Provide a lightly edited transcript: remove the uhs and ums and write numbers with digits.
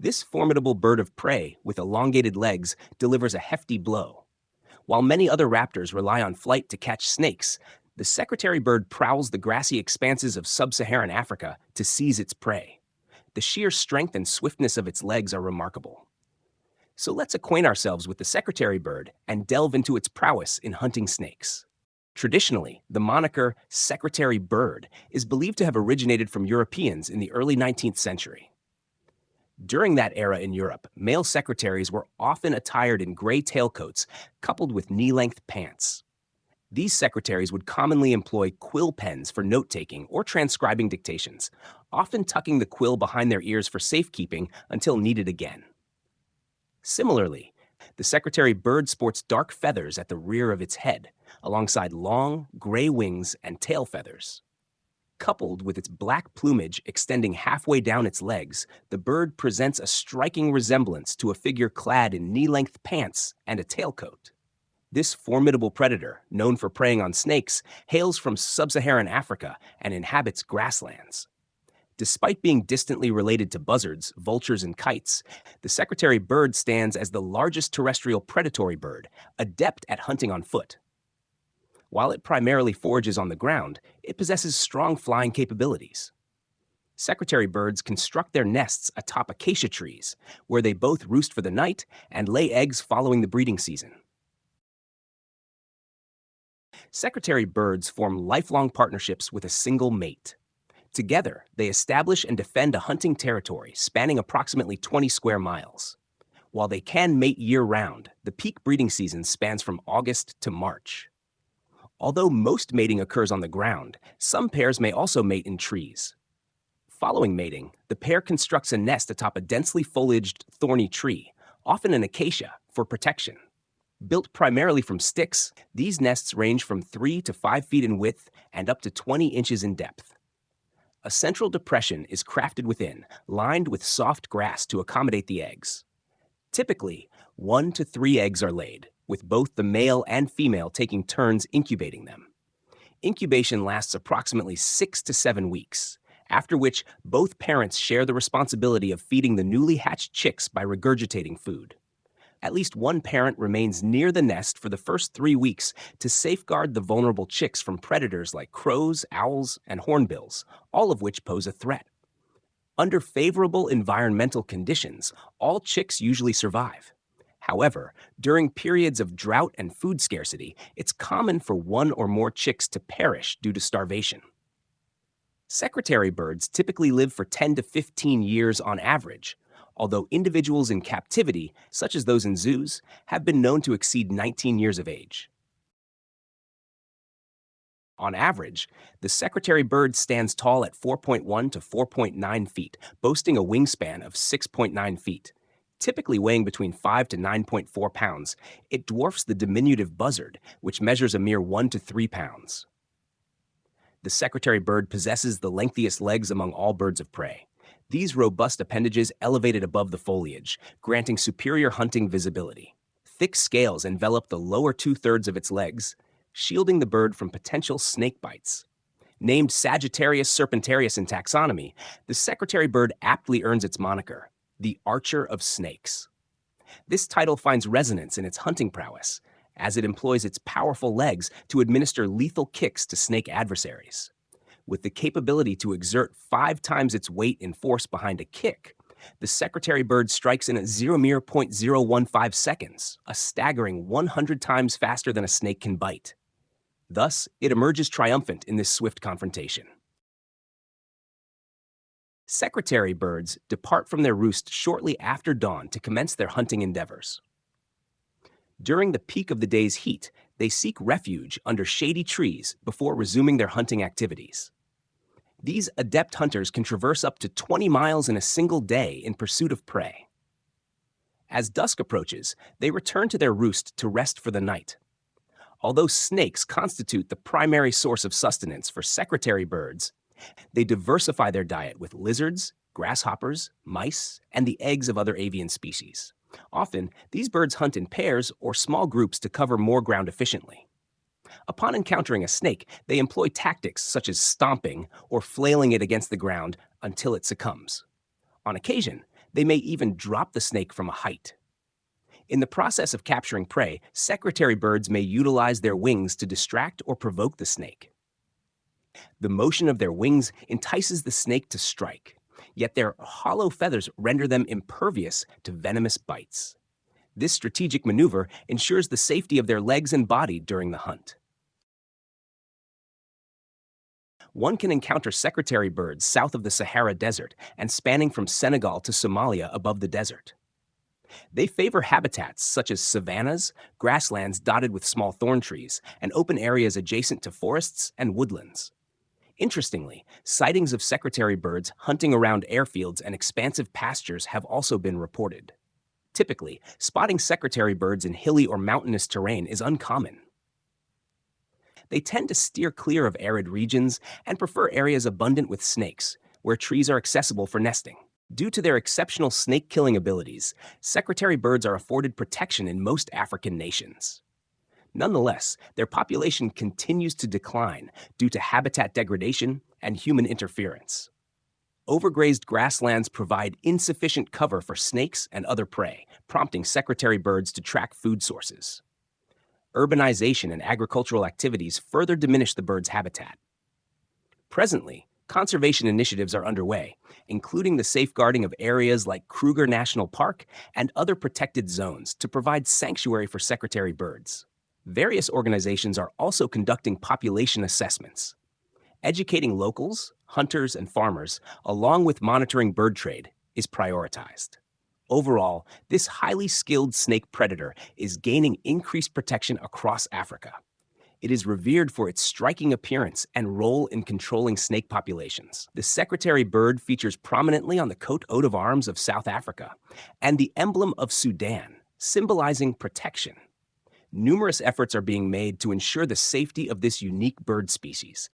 This formidable bird of prey with elongated legs delivers a hefty blow. While many other raptors rely on flight to catch snakes, the secretary bird prowls the grassy expanses of sub-Saharan Africa to seize its prey. The sheer strength and swiftness of its legs are remarkable. So let's acquaint ourselves with the secretary bird and delve into its prowess in hunting snakes. Traditionally, the moniker secretary bird is believed to have originated from Europeans in the early 19th century. During that era in Europe, male secretaries were often attired in gray tailcoats coupled with knee-length pants. These secretaries would commonly employ quill pens for note-taking or transcribing dictations, often tucking the quill behind their ears for safekeeping until needed again. Similarly, the secretary bird sports dark feathers at the rear of its head, alongside long, gray wings and tail feathers. Coupled with its black plumage extending halfway down its legs, the bird presents a striking resemblance to a figure clad in knee-length pants and a tailcoat. This formidable predator, known for preying on snakes, hails from sub-Saharan Africa and inhabits grasslands. Despite being distantly related to buzzards, vultures, and kites, the secretary bird stands as the largest terrestrial predatory bird, adept at hunting on foot. While it primarily forages on the ground, it possesses strong flying capabilities. Secretary birds construct their nests atop acacia trees, where they both roost for the night and lay eggs following the breeding season. Secretary birds form lifelong partnerships with a single mate. Together, they establish and defend a hunting territory spanning approximately 20 square miles. While they can mate year-round, the peak breeding season spans from August to March. Although most mating occurs on the ground, some pairs may also mate in trees. Following mating, the pair constructs a nest atop a densely foliaged, thorny tree, often an acacia, for protection. Built primarily from sticks, these nests range from 3 to 5 feet in width and up to 20 inches in depth. A central depression is crafted within, lined with soft grass to accommodate the eggs. Typically, 1 to 3 eggs are laid, with both the male and female taking turns incubating them. Incubation lasts approximately 6 to 7 weeks, after which both parents share the responsibility of feeding the newly hatched chicks by regurgitating food. At least one parent remains near the nest for the first 3 weeks to safeguard the vulnerable chicks from predators like crows, owls, and hornbills, all of which pose a threat. Under favorable environmental conditions, all chicks usually survive. However, during periods of drought and food scarcity, it's common for 1 or more chicks to perish due to starvation. Secretary birds typically live for 10 to 15 years on average, although individuals in captivity, such as those in zoos, have been known to exceed 19 years of age. On average, the secretary bird stands tall at 4.1 to 4.9 feet, boasting a wingspan of 6.9 feet. Typically weighing between 5 to 9.4 pounds, it dwarfs the diminutive buzzard, which measures a mere 1 to 3 pounds. The secretary bird possesses the lengthiest legs among all birds of prey. These robust appendages elevated above the foliage, granting superior hunting visibility. Thick scales envelop the lower 2/3 of its legs, shielding the bird from potential snake bites. Named Sagittarius serpentarius in taxonomy, the secretary bird aptly earns its moniker, the archer of snakes. This title finds resonance in its hunting prowess, as it employs its powerful legs to administer lethal kicks to snake adversaries. With the capability to exert 5 times its weight in force behind a kick, the secretary bird strikes in a mere 0.015 seconds, a staggering 100 times faster than a snake can bite. Thus, it emerges triumphant in this swift confrontation. Secretary birds depart from their roost shortly after dawn to commence their hunting endeavors. During the peak of the day's heat, they seek refuge under shady trees before resuming their hunting activities. These adept hunters can traverse up to 20 miles in a single day in pursuit of prey. As dusk approaches, they return to their roost to rest for the night. Although snakes constitute the primary source of sustenance for secretary birds, they diversify their diet with lizards, grasshoppers, mice, and the eggs of other avian species. Often, these birds hunt in pairs or small groups to cover more ground efficiently. Upon encountering a snake, they employ tactics such as stomping or flailing it against the ground until it succumbs. On occasion, They may even drop the snake from a height. In the process of capturing prey, secretary birds may utilize their wings to distract or provoke the snake. The motion of their wings entices the snake to strike, yet their hollow feathers render them impervious to venomous bites. This strategic maneuver ensures the safety of their legs and body during the hunt. One can encounter secretary birds south of the Sahara Desert and spanning from Senegal to Somalia above the desert. They favor habitats such as savannas, grasslands dotted with small thorn trees, and open areas adjacent to forests and woodlands. Interestingly, sightings of secretary birds hunting around airfields and expansive pastures have also been reported. Typically, spotting secretary birds in hilly or mountainous terrain is uncommon. They tend to steer clear of arid regions and prefer areas abundant with snakes, where trees are accessible for nesting. Due to their exceptional snake-killing abilities, secretary birds are afforded protection in most African nations. Nonetheless, their population continues to decline due to habitat degradation and human interference. Overgrazed grasslands provide insufficient cover for snakes and other prey, prompting secretary birds to track food sources. Urbanization and agricultural activities further diminish the bird's habitat. Presently, conservation initiatives are underway, including the safeguarding of areas like Kruger National Park and other protected zones to provide sanctuary for secretary birds. Various organizations are also conducting population assessments. Educating locals, hunters, and farmers, along with monitoring bird trade, is prioritized. Overall, this highly skilled snake predator is gaining increased protection across Africa. It is revered for its striking appearance and role in controlling snake populations. The secretary bird features prominently on the coat of arms of South Africa and the emblem of Sudan, symbolizing protection. Numerous efforts are being made to ensure the safety of this unique bird species,